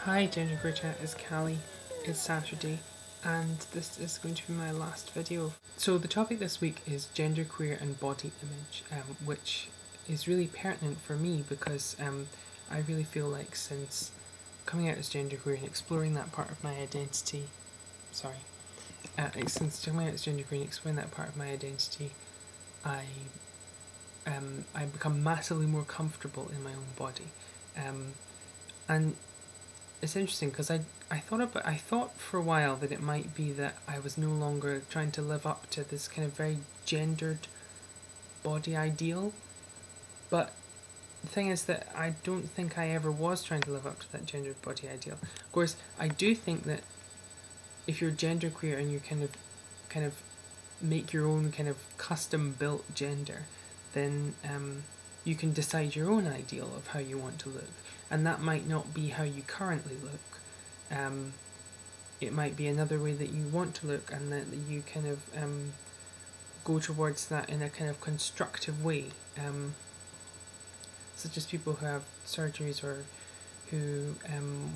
Hi Genderqueerchat, it's Callie. It's Saturday and this is going to be my last video. So the topic this week is genderqueer and body image, which is really pertinent for me because I really feel like since coming out as genderqueer and exploring that part of my identity, since coming out as genderqueer and exploring that part of my identity, I become massively more comfortable in my own body, and it's interesting because I thought for a while that it might be that I was no longer trying to live up to this kind of very gendered body ideal, but the thing is that I don't think I ever was trying to live up to that gendered body ideal. Of course, I do think that if you're genderqueer and you kind of make your own kind of custom built gender, then you can decide your own ideal of how you want to look. And that might not be how you currently look. It might be another way that you want to look, and that you kind of go towards that in a kind of constructive way. Such as people who have surgeries or who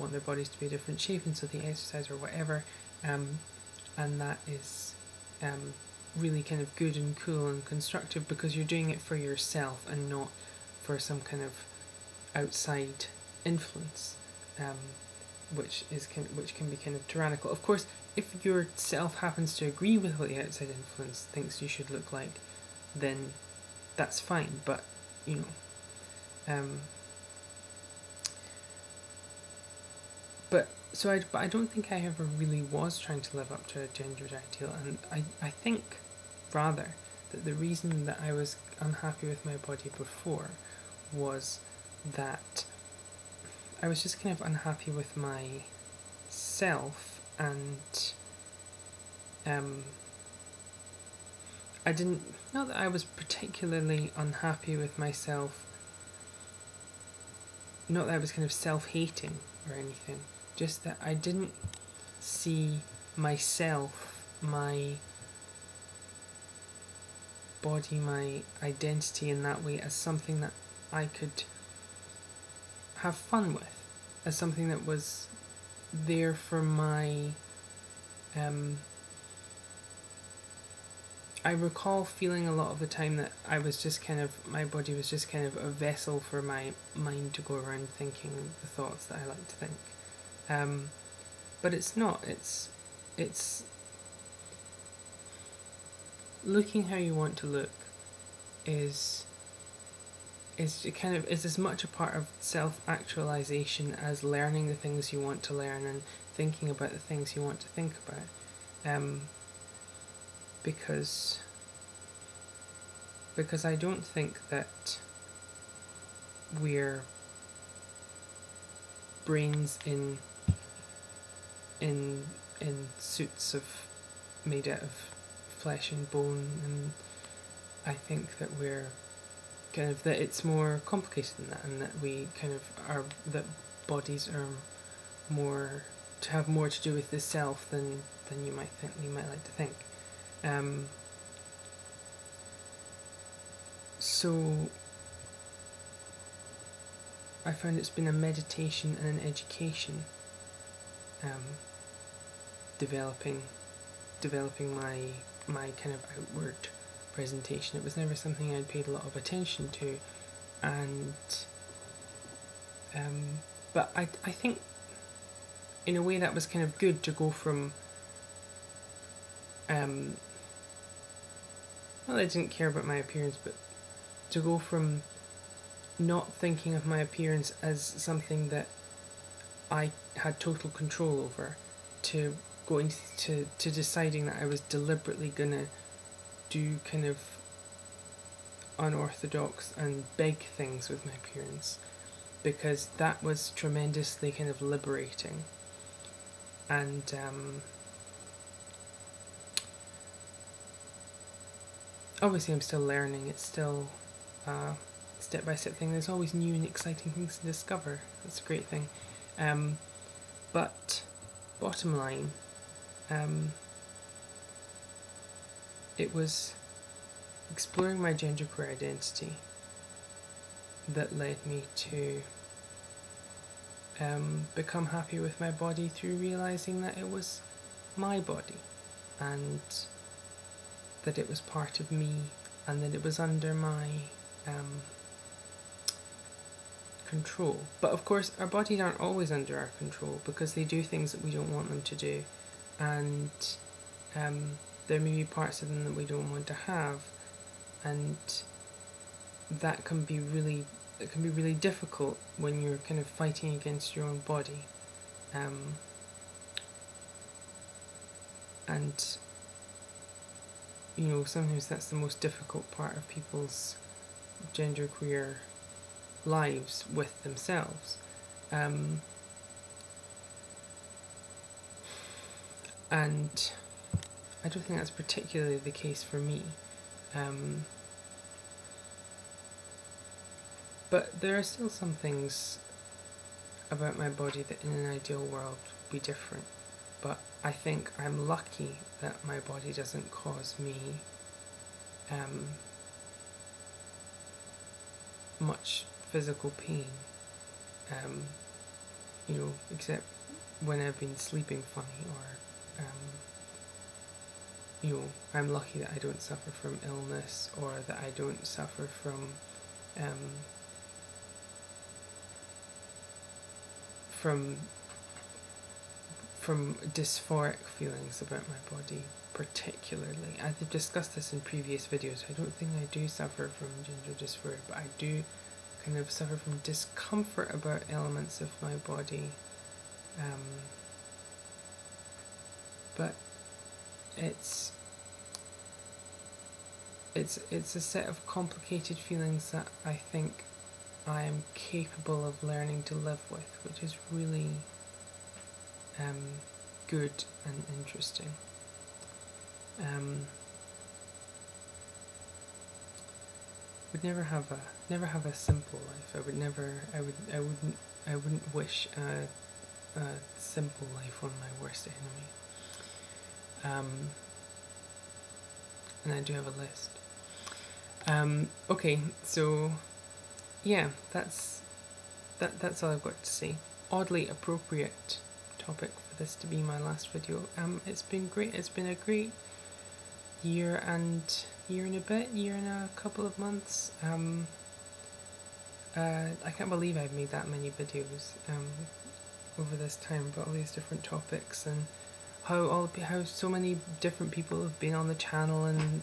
want their bodies to be a different shape, and so they exercise or whatever. And that is really kind of good and cool and constructive because you're doing it for yourself and not for some kind of outside influence, which can be kind of tyrannical. Of course, if yourself happens to agree with what the outside influence thinks you should look like, then that's fine. But I don't think I ever really was trying to live up to a gendered ideal, and I think rather that the reason that I was unhappy with my body before was that I was just kind of unhappy with myself, and I didn't, not that I was particularly unhappy with myself, not that I was kind of self-hating or anything, just that I didn't see myself, my body, my identity in that way as something that I could have fun with, as something that was there for my I recall feeling a lot of the time that I was just kind of, my body was just kind of a vessel for my mind to go around thinking the thoughts that I like to think. But it's not, it's looking how you want to look is as much a part of self-actualization as learning the things you want to learn and thinking about the things you want to think about. Because I don't think that we're brains in suits made out of flesh and bone, and I think that we're that it's more complicated than that, and that we that bodies are more to have more to do with the self than you might like to think. So I found it's been a meditation and an education, developing my kind of outward presentation. It was never something I'd paid a lot of attention to, and but I think in a way that was kind of good to go from well, I didn't care about my appearance, but to go from not thinking of my appearance as something that I had total control over to going to deciding that I was deliberately gonna do kind of unorthodox and big things with my appearance, because that was tremendously kind of liberating. And obviously I'm still learning, it's still a step-by-step thing, there's always new and exciting things to discover, that's a great thing. But bottom line, it was exploring my genderqueer identity that led me to become happy with my body through realising that it was my body and that it was part of me and that it was under my control. But of course our bodies aren't always under our control because they do things that we don't want them to do, and there may be parts of them that we don't want to have, and that can be really difficult when you're kind of fighting against your own body. And you know, sometimes that's the most difficult part of people's genderqueer lives with themselves. And I don't think that's particularly the case for me. But there are still some things about my body that in an ideal world would be different. But I think I'm lucky that my body doesn't cause me much physical pain, you know, except when I've been sleeping funny, or you know, I'm lucky that I don't suffer from illness, or that I don't suffer from dysphoric feelings about my body particularly. I've discussed this in previous videos. I don't think I do suffer from gender dysphoria, but I do kind of suffer from discomfort about elements of my body. But it's a set of complicated feelings that I think I am capable of learning to live with, which is really good and interesting. Would never have a simple life. I wouldn't wish a simple life on my worst enemy. And I do have a list. Okay, so yeah, that's all I've got to say. Oddly appropriate topic for this to be my last video. It's been great. It's been a great year and a couple of months. I can't believe I've made that many videos over this time about all these different topics, and how so many different people have been on the channel and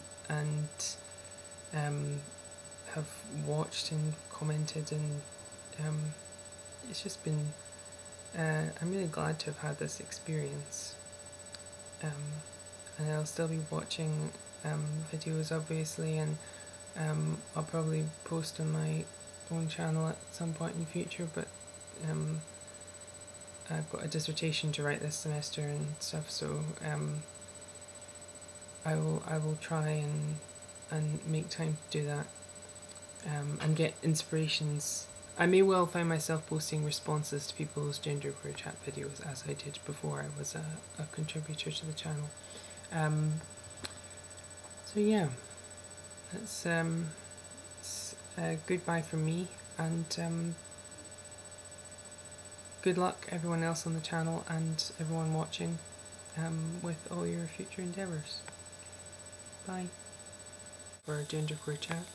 have watched and commented, and it's just been I'm really glad to have had this experience, and I'll still be watching videos obviously, and I'll probably post on my own channel at some point in the future, but I've got a dissertation to write this semester and stuff, so I will try and make time to do that, and get inspirations. I may well find myself posting responses to people's Genderqueerchat videos, as I did before I was a contributor to the channel. So yeah, that's goodbye from me, and good luck everyone else on the channel and everyone watching with all your future endeavours. Bye. For Genderqueerchat.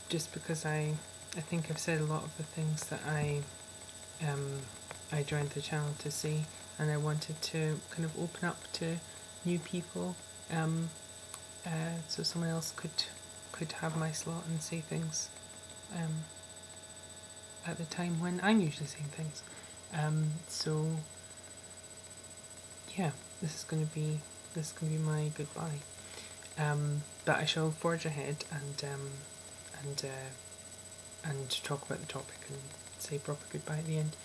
Just because I think I've said a lot of the things that I joined the channel to say, and I wanted to kind of open up to new people, so someone else could have my slot and say things at the time when I'm usually saying things. So yeah, this is gonna be my goodbye. But I shall forge ahead and talk about the topic and say proper goodbye at the end.